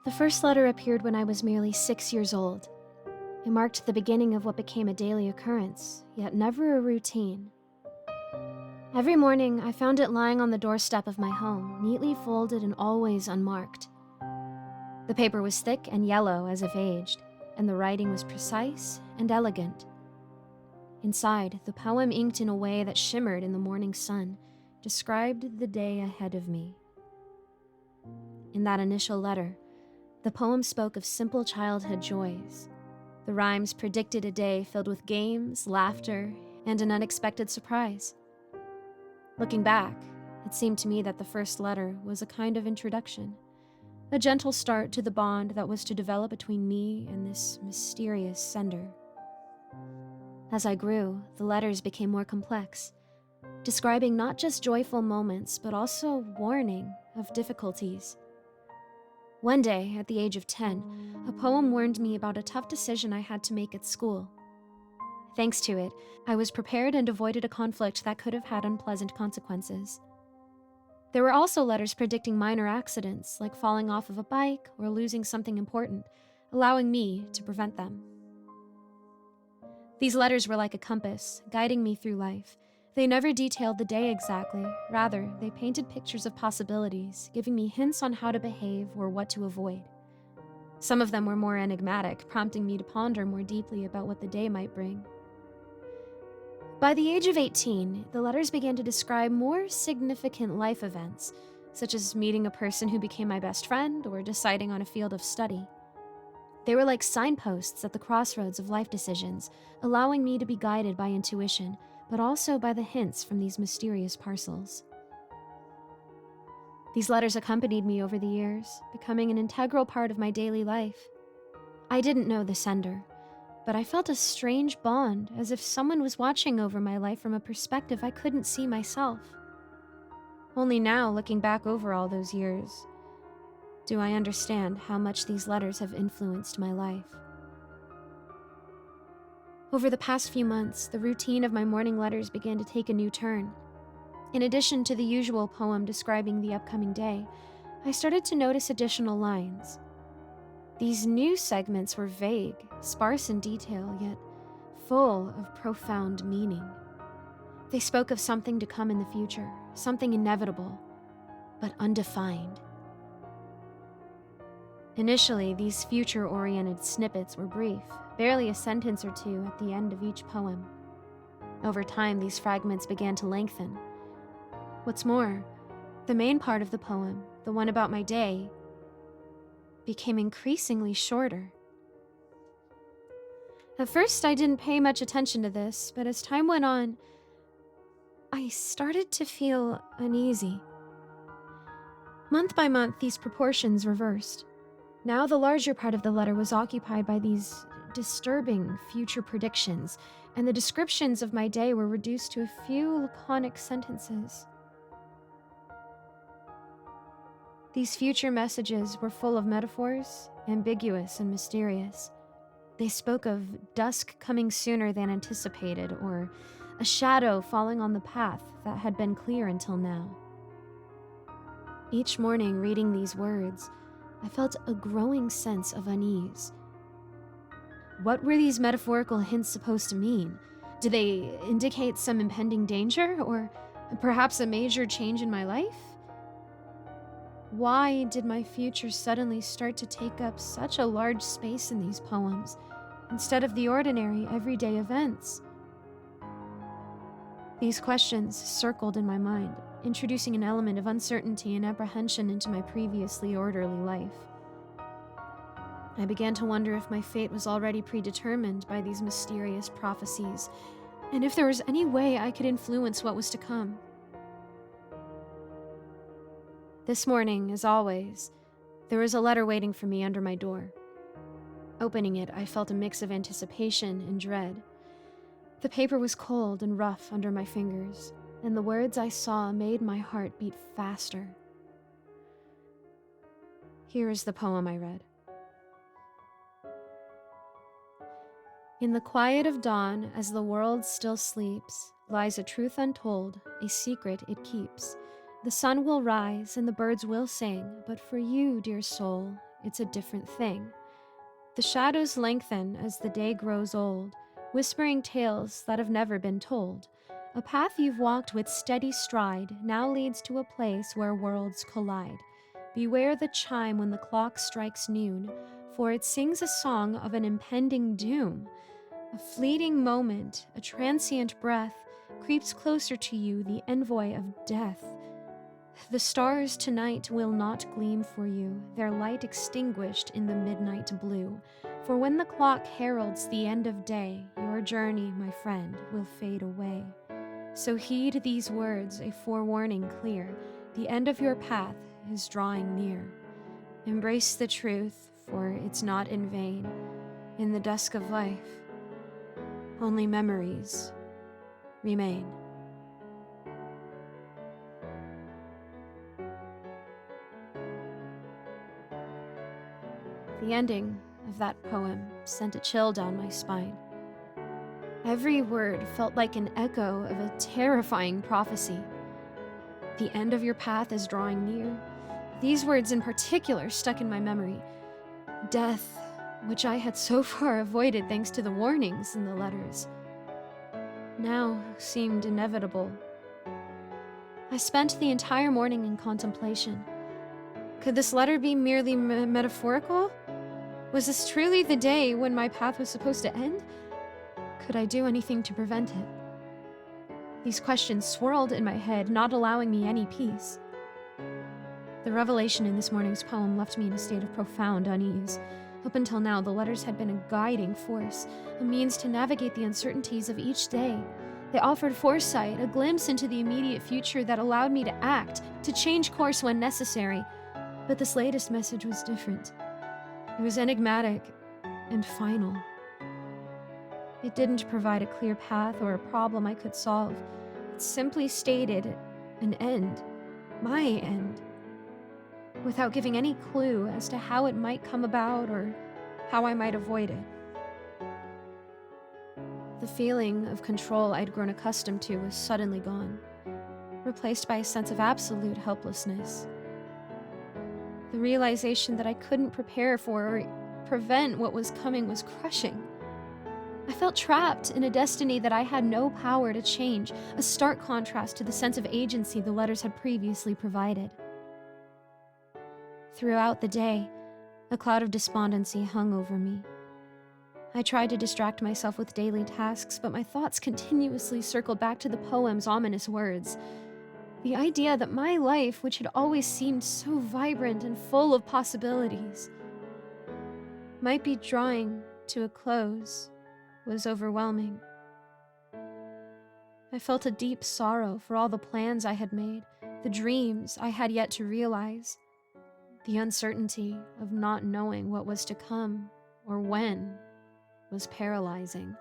The first letter appeared when I was merely 6 years old. It marked the beginning of what became a daily occurrence, yet never a routine. Every morning, I found it lying on the doorstep of my home, neatly folded and always unmarked. The paper was thick and yellow as if aged, and the writing was precise and elegant. Inside, the poem, inked in a way that shimmered in the morning sun, described the day ahead of me. In that initial letter, the poem spoke of simple childhood joys. The rhymes predicted a day filled with games, laughter, and an unexpected surprise. Looking back, it seemed to me that the first letter was a kind of introduction, a gentle start to the bond that was to develop between me and this mysterious sender. As I grew, the letters became more complex, describing not just joyful moments, but also warning of difficulties. One day, at the age of 10, a poem warned me about a tough decision I had to make at school. Thanks to it, I was prepared and avoided a conflict that could have had unpleasant consequences. There were also letters predicting minor accidents, like falling off of a bike or losing something important, allowing me to prevent them. These letters were like a compass, guiding me through life. They never detailed the day exactly. Rather, they painted pictures of possibilities, giving me hints on how to behave or what to avoid. Some of them were more enigmatic, prompting me to ponder more deeply about what the day might bring. By the age of 18, the letters began to describe more significant life events, such as meeting a person who became my best friend or deciding on a field of study. They were like signposts at the crossroads of life decisions, allowing me to be guided by intuition, but also by the hints from these mysterious parcels. These letters accompanied me over the years, becoming an integral part of my daily life. I didn't know the sender, but I felt a strange bond, as if someone was watching over my life from a perspective I couldn't see myself. Only now, looking back over all those years, do I understand how much these letters have influenced my life. Over the past few months, the routine of my morning letters began to take a new turn. In addition to the usual poem describing the upcoming day, I started to notice additional lines. These new segments were vague, sparse in detail, yet full of profound meaning. They spoke of something to come in the future, something inevitable, but undefined. Initially, these future-oriented snippets were brief, barely a sentence or two at the end of each poem. Over time, these fragments began to lengthen. What's more, the main part of the poem, the one about my day, became increasingly shorter. At first, I didn't pay much attention to this, but as time went on, I started to feel uneasy. Month by month, these proportions reversed. Now the larger part of the letter was occupied by these disturbing future predictions, and the descriptions of my day were reduced to a few laconic sentences. These future messages were full of metaphors, ambiguous and mysterious. They spoke of dusk coming sooner than anticipated, or a shadow falling on the path that had been clear until now. Each morning, reading these words, I felt a growing sense of unease. What were these metaphorical hints supposed to mean? Did they indicate some impending danger, or perhaps a major change in my life? Why did my future suddenly start to take up such a large space in these poems, instead of the ordinary, everyday events? These questions circled in my mind, introducing an element of uncertainty and apprehension into my previously orderly life. I began to wonder if my fate was already predetermined by these mysterious prophecies, and if there was any way I could influence what was to come. This morning, as always, there was a letter waiting for me under my door. Opening it, I felt a mix of anticipation and dread. The paper was cold and rough under my fingers, and the words I saw made my heart beat faster. Here is the poem I read. In the quiet of dawn, as the world still sleeps, lies a truth untold, a secret it keeps. The sun will rise and the birds will sing, but for you, dear soul, it's a different thing. The shadows lengthen as the day grows old, whispering tales that have never been told. A path you've walked with steady stride now leads to a place where worlds collide. Beware the chime when the clock strikes noon, for it sings a song of an impending doom. A fleeting moment, a transient breath, creeps closer to you, the envoy of death. The stars tonight will not gleam for you, their light extinguished in the midnight blue. For when the clock heralds the end of day, your journey, my friend, will fade away. So heed these words, a forewarning clear. The end of your path is drawing near. Embrace the truth, for it's not in vain. In the dusk of life, only memories remain. The ending of that poem sent a chill down my spine. Every word felt like an echo of a terrifying prophecy. The end of your path is drawing near. These words in particular stuck in my memory. Death, which I had so far avoided thanks to the warnings in the letters, now seemed inevitable. I spent the entire morning in contemplation. Could this letter be merely metaphorical? Was this truly the day when my path was supposed to end? Could I do anything to prevent it? These questions swirled in my head, not allowing me any peace. The revelation in this morning's poem left me in a state of profound unease. Up until now, the letters had been a guiding force, a means to navigate the uncertainties of each day. They offered foresight, a glimpse into the immediate future that allowed me to act, to change course when necessary. But this latest message was different. It was enigmatic and final. It didn't provide a clear path or a problem I could solve. It simply stated an end, my end, without giving any clue as to how it might come about or how I might avoid it. The feeling of control I'd grown accustomed to was suddenly gone, replaced by a sense of absolute helplessness. The realization that I couldn't prepare for or prevent what was coming was crushing. I felt trapped in a destiny that I had no power to change, a stark contrast to the sense of agency the letters had previously provided. Throughout the day, a cloud of despondency hung over me. I tried to distract myself with daily tasks, but my thoughts continuously circled back to the poem's ominous words. The idea that my life, which had always seemed so vibrant and full of possibilities, might be drawing to a close was overwhelming. I felt a deep sorrow for all the plans I had made, the dreams I had yet to realize. The uncertainty of not knowing what was to come or when was paralyzing.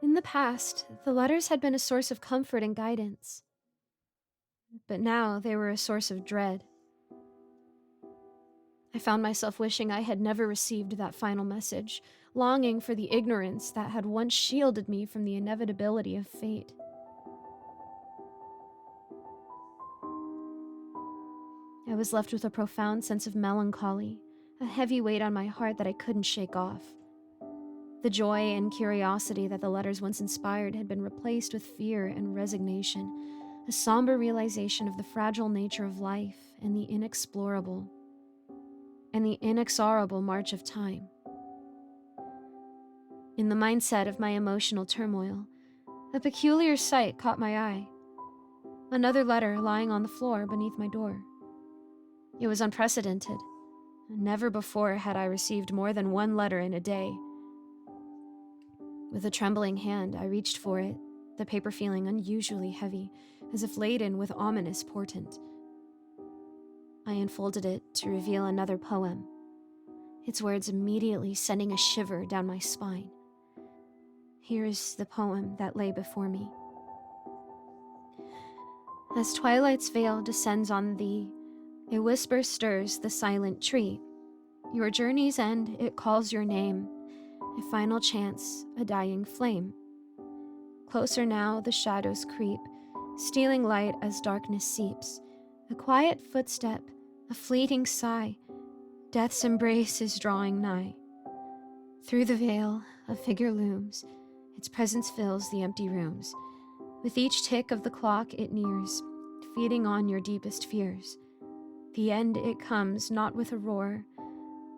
In the past, the letters had been a source of comfort and guidance, but now they were a source of dread. I found myself wishing I had never received that final message, longing for the ignorance that had once shielded me from the inevitability of fate. I was left with a profound sense of melancholy, a heavy weight on my heart that I couldn't shake off. The joy and curiosity that the letters once inspired had been replaced with fear and resignation, a somber realization of the fragile nature of life and the inexplorable and the inexorable march of time. In the mindset of my emotional turmoil, a peculiar sight caught my eye. Another letter lying on the floor beneath my door. It was unprecedented. Never before had I received more than one letter in a day. With a trembling hand, I reached for it, the paper feeling unusually heavy, as if laden with ominous portent. I unfolded it to reveal another poem, its words immediately sending a shiver down my spine. Here is the poem that lay before me. As twilight's veil descends on thee, a whisper stirs the silent tree. Your journey's end, it calls your name. A final chance, a dying flame. Closer now the shadows creep, stealing light as darkness seeps. A quiet footstep, A fleeting sigh, death's embrace is drawing nigh. Through the veil, a figure looms, its presence fills the empty rooms. With each tick of the clock it nears, feeding on your deepest fears. The end it comes, not with a roar,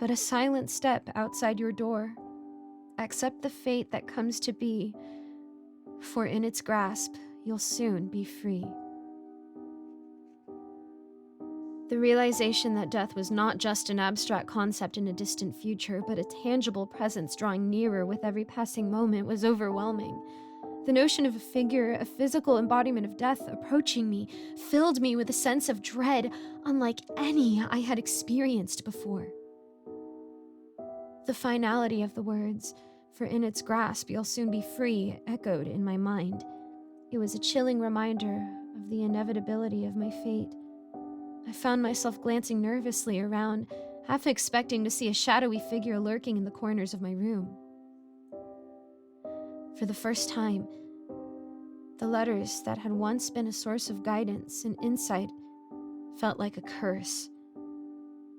but a silent step outside your door. Accept the fate that comes to be, for in its grasp you'll soon be free. The realization that death was not just an abstract concept in a distant future, but a tangible presence drawing nearer with every passing moment was overwhelming. The notion of a figure, a physical embodiment of death approaching me, filled me with a sense of dread unlike any I had experienced before. The finality of the words, "For in its grasp you'll soon be free," echoed in my mind. It was a chilling reminder of the inevitability of my fate. I found myself glancing nervously around, half expecting to see a shadowy figure lurking in the corners of my room. For the first time, the letters that had once been a source of guidance and insight felt like a curse.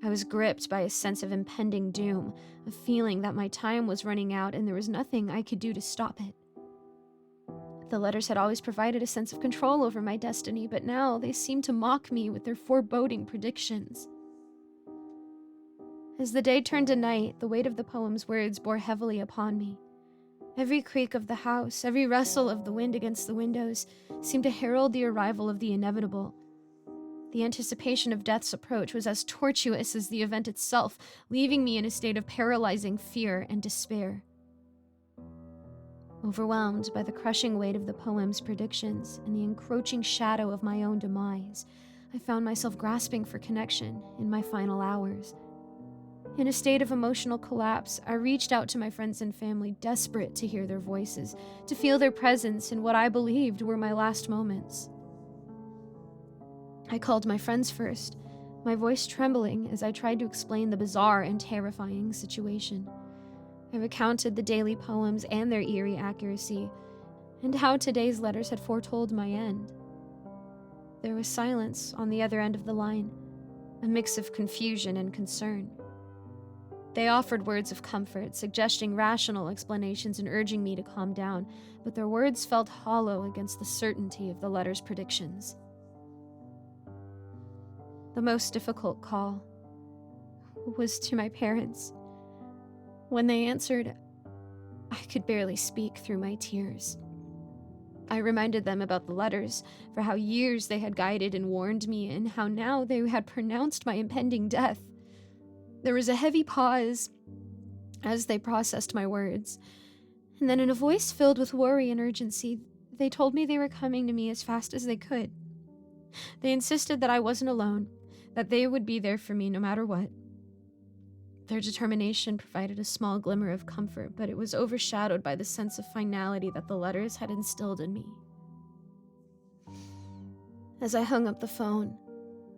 I was gripped by a sense of impending doom, a feeling that my time was running out and there was nothing I could do to stop it. The letters had always provided a sense of control over my destiny, but now they seemed to mock me with their foreboding predictions. As the day turned to night, the weight of the poem's words bore heavily upon me. Every creak of the house, every rustle of the wind against the windows seemed to herald the arrival of the inevitable. The anticipation of death's approach was as tortuous as the event itself, leaving me in a state of paralyzing fear and despair. Overwhelmed by the crushing weight of the poem's predictions and the encroaching shadow of my own demise, I found myself grasping for connection in my final hours. In a state of emotional collapse, I reached out to my friends and family, desperate to hear their voices, to feel their presence in what I believed were my last moments. I called my friends first, my voice trembling as I tried to explain the bizarre and terrifying situation. I recounted the daily poems and their eerie accuracy, and how today's letters had foretold my end. There was silence on the other end of the line, a mix of confusion and concern. They offered words of comfort, suggesting rational explanations and urging me to calm down, but their words felt hollow against the certainty of the letter's predictions. The most difficult call was to my parents. When they answered, I could barely speak through my tears. I reminded them about the letters, for how years they had guided and warned me, and how now they had pronounced my impending death. There was a heavy pause as they processed my words, and then in a voice filled with worry and urgency, they told me they were coming to me as fast as they could. They insisted that I wasn't alone, that they would be there for me no matter what. Their determination provided a small glimmer of comfort, but it was overshadowed by the sense of finality that the letters had instilled in me. As I hung up the phone,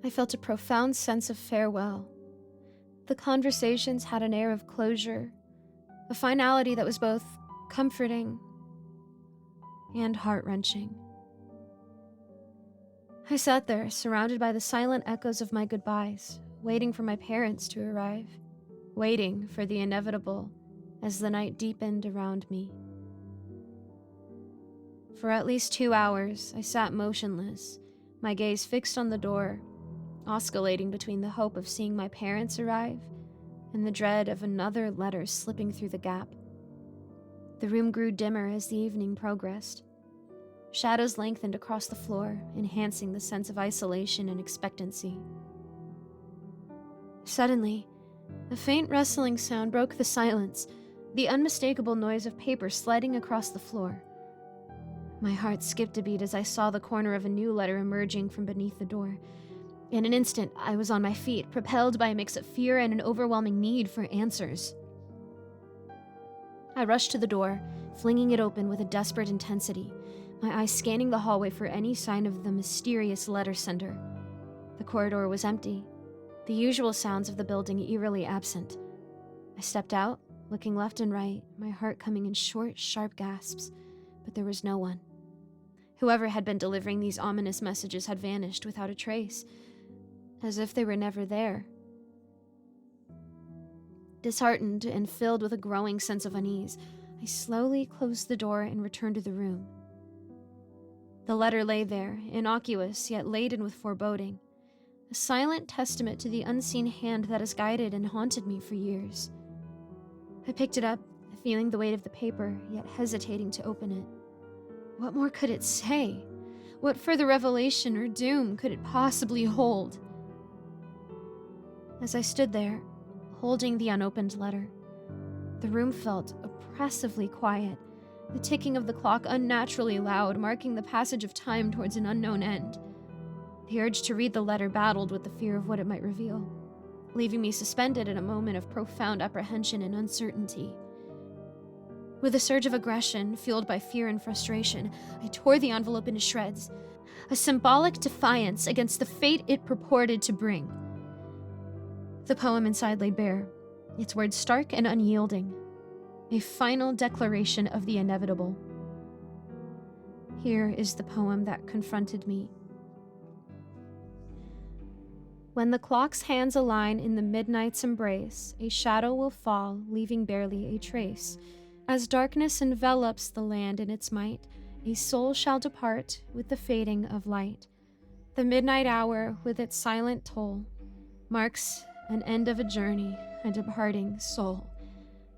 I felt a profound sense of farewell. The conversations had an air of closure, a finality that was both comforting and heart-wrenching. I sat there, surrounded by the silent echoes of my goodbyes, waiting for my parents to arrive, waiting for the inevitable as the night deepened around me. For at least 2 hours, I sat motionless, my gaze fixed on the door, oscillating between the hope of seeing my parents arrive and the dread of another letter slipping through the gap. The room grew dimmer as the evening progressed. Shadows lengthened across the floor, enhancing the sense of isolation and expectancy. Suddenly, a faint rustling sound broke the silence, the unmistakable noise of paper sliding across the floor. My heart skipped a beat as I saw the corner of a new letter emerging from beneath the door. In an instant, I was on my feet, propelled by a mix of fear and an overwhelming need for answers. I rushed to the door, flinging it open with a desperate intensity, my eyes scanning the hallway for any sign of the mysterious letter sender. The corridor was empty, the usual sounds of the building eerily absent. I stepped out, looking left and right, my heart coming in short, sharp gasps, but there was no one. Whoever had been delivering these ominous messages had vanished without a trace. as if they were never there. Disheartened and filled with a growing sense of unease, I slowly closed the door and returned to the room. The letter lay there, innocuous yet laden with foreboding, a silent testament to the unseen hand that has guided and haunted me for years. I picked it up, feeling the weight of the paper, yet hesitating to open it. What more could it say? What further revelation or doom could it possibly hold? As I stood there, holding the unopened letter, the room felt oppressively quiet, the ticking of the clock unnaturally loud, marking the passage of time towards an unknown end. The urge to read the letter battled with the fear of what it might reveal, leaving me suspended in a moment of profound apprehension and uncertainty. With a surge of aggression, fueled by fear and frustration, I tore the envelope into shreds, a symbolic defiance against the fate it purported to bring. The poem inside lay bare, its words stark and unyielding, a final declaration of the inevitable. Here is the poem that confronted me. When the clock's hands align in the midnight's embrace, a shadow will fall, leaving barely a trace. As darkness envelops the land in its might, a soul shall depart with the fading of light. The midnight hour, with its silent toll, marks an end of a journey, a departing soul.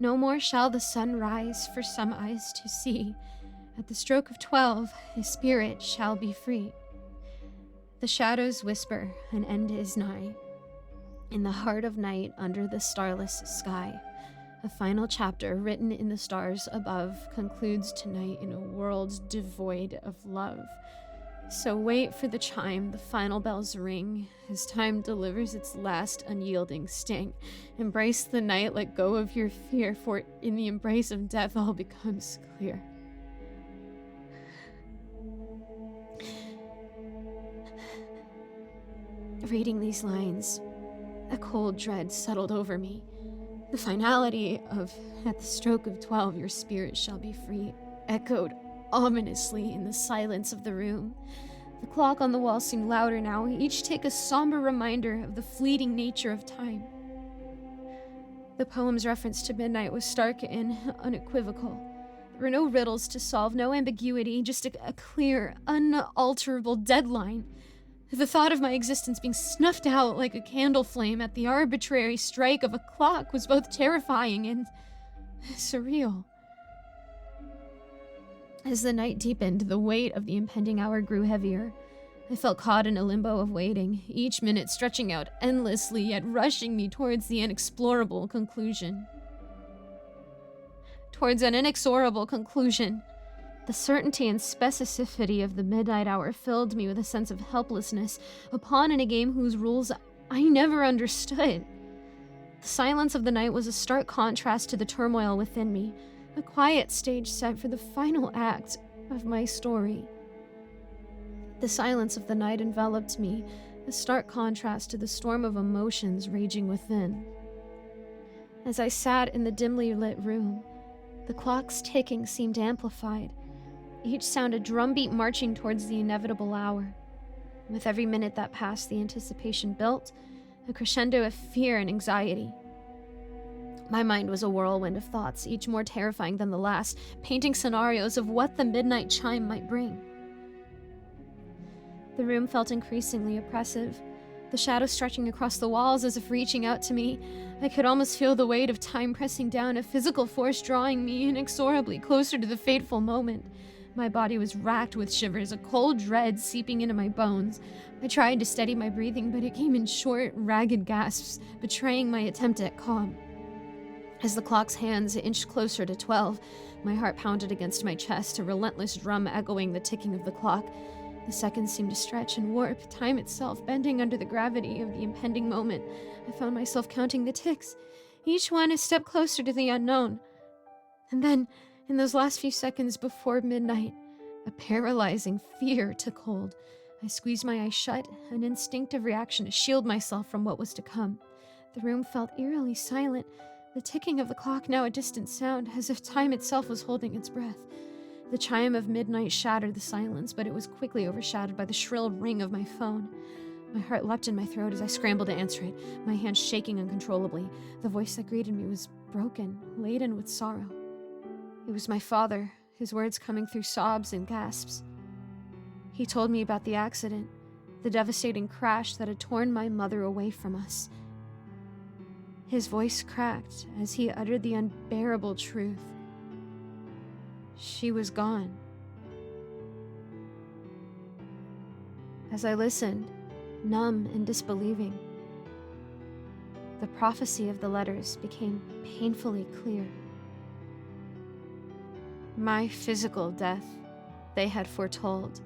No more shall the sun rise for some eyes to see. At the stroke of 12, a spirit shall be free. The shadows whisper, an end is nigh. In the heart of night, under the starless sky, a final chapter written in the stars above concludes tonight in a world devoid of love. So wait for the chime, the final bells ring, as time delivers its last unyielding sting. Embrace the night, let go of your fear, for in the embrace of death all becomes clear. Reading these lines, a cold dread settled over me. The finality of, at the stroke of 12, your spirit shall be free, echoed ominously in the silence of the room. The clock on the wall seemed louder now, each tick a somber reminder of the fleeting nature of time. The poem's reference to midnight was stark and unequivocal. There were no riddles to solve, no ambiguity, just a clear, unalterable deadline. The thought of my existence being snuffed out like a candle flame at the arbitrary strike of a clock was both terrifying and surreal. As the night deepened, the weight of the impending hour grew heavier. I felt caught in a limbo of waiting, each minute stretching out endlessly, yet rushing me towards the inexplorable conclusion. Towards an inexorable conclusion. The certainty and specificity of the midnight hour filled me with a sense of helplessness, a pawn in a game whose rules I never understood. The silence of the night was a stark contrast to the turmoil within me, a quiet stage set for the final act of my story. The silence of the night enveloped me, a stark contrast to the storm of emotions raging within. As I sat in the dimly lit room, the clock's ticking seemed amplified, each sound a drumbeat marching towards the inevitable hour. With every minute that passed, the anticipation built, a crescendo of fear and anxiety. My mind was a whirlwind of thoughts, each more terrifying than the last, painting scenarios of what the midnight chime might bring. The room felt increasingly oppressive, the shadows stretching across the walls as if reaching out to me. I could almost feel the weight of time pressing down, a physical force drawing me inexorably closer to the fateful moment. My body was racked with shivers, a cold dread seeping into my bones. I tried to steady my breathing, but it came in short, ragged gasps, betraying my attempt at calm. As the clock's hands inched closer to 12, my heart pounded against my chest, a relentless drum echoing the ticking of the clock. The seconds seemed to stretch and warp, time itself bending under the gravity of the impending moment. I found myself counting the ticks, each one a step closer to the unknown. And then, in those last few seconds before midnight, a paralyzing fear took hold. I squeezed my eyes shut, an instinctive reaction to shield myself from what was to come. The room felt eerily silent, the ticking of the clock now a distant sound, as if time itself was holding its breath. The chime of midnight shattered the silence, but it was quickly overshadowed by the shrill ring of my phone. My heart leapt in my throat as I scrambled to answer it, my hands shaking uncontrollably. The voice that greeted me was broken, laden with sorrow. It was my father, his words coming through sobs and gasps. He told me about the accident, the devastating crash that had torn my mother away from us. His voice cracked as he uttered the unbearable truth. She was gone. As I listened, numb and disbelieving, the prophecy of the letters became painfully clear. My physical death they had foretold,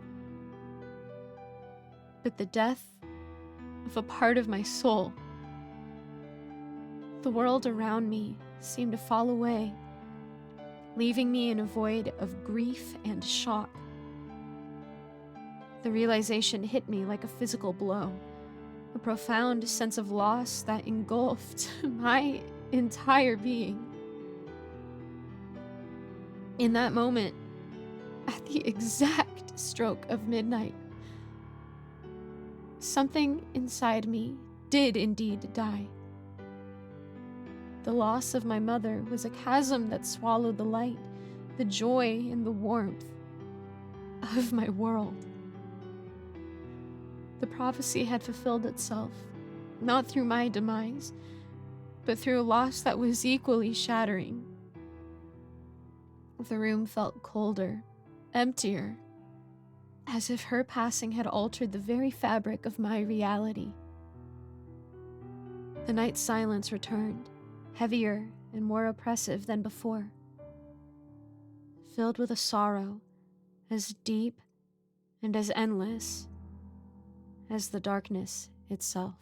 but the death of a part of my soul. The world around me seemed to fall away, leaving me in a void of grief and shock. The realization hit me like a physical blow, a profound sense of loss that engulfed my entire being. In that moment, at the exact stroke of midnight, something inside me did indeed die. The loss of my mother was a chasm that swallowed the light, the joy and the warmth of my world. The prophecy had fulfilled itself, not through my demise, but through a loss that was equally shattering. The room felt colder, emptier, as if her passing had altered the very fabric of my reality. The night's silence returned, heavier and more oppressive than before, filled with a sorrow as deep and as endless as the darkness itself.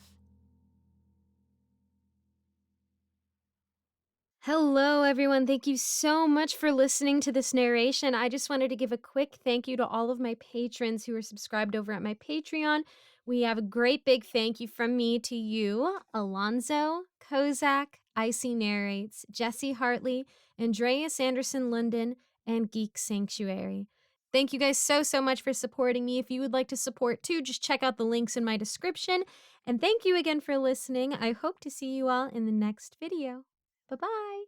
Hello, everyone. Thank you so much for listening to this narration. I just wanted to give a quick thank you to all of my patrons who are subscribed over at my Patreon. We have a great big thank you from me to you, Alonzo, Kozak, Icy Narrates, Jesse Hartley, Andreas Anderson London, and Geek Sanctuary. Thank you guys so much for supporting me. If you would like to support too, just check out the links in my description. And thank you again for listening. I hope to see you all in the next video. Bye-bye.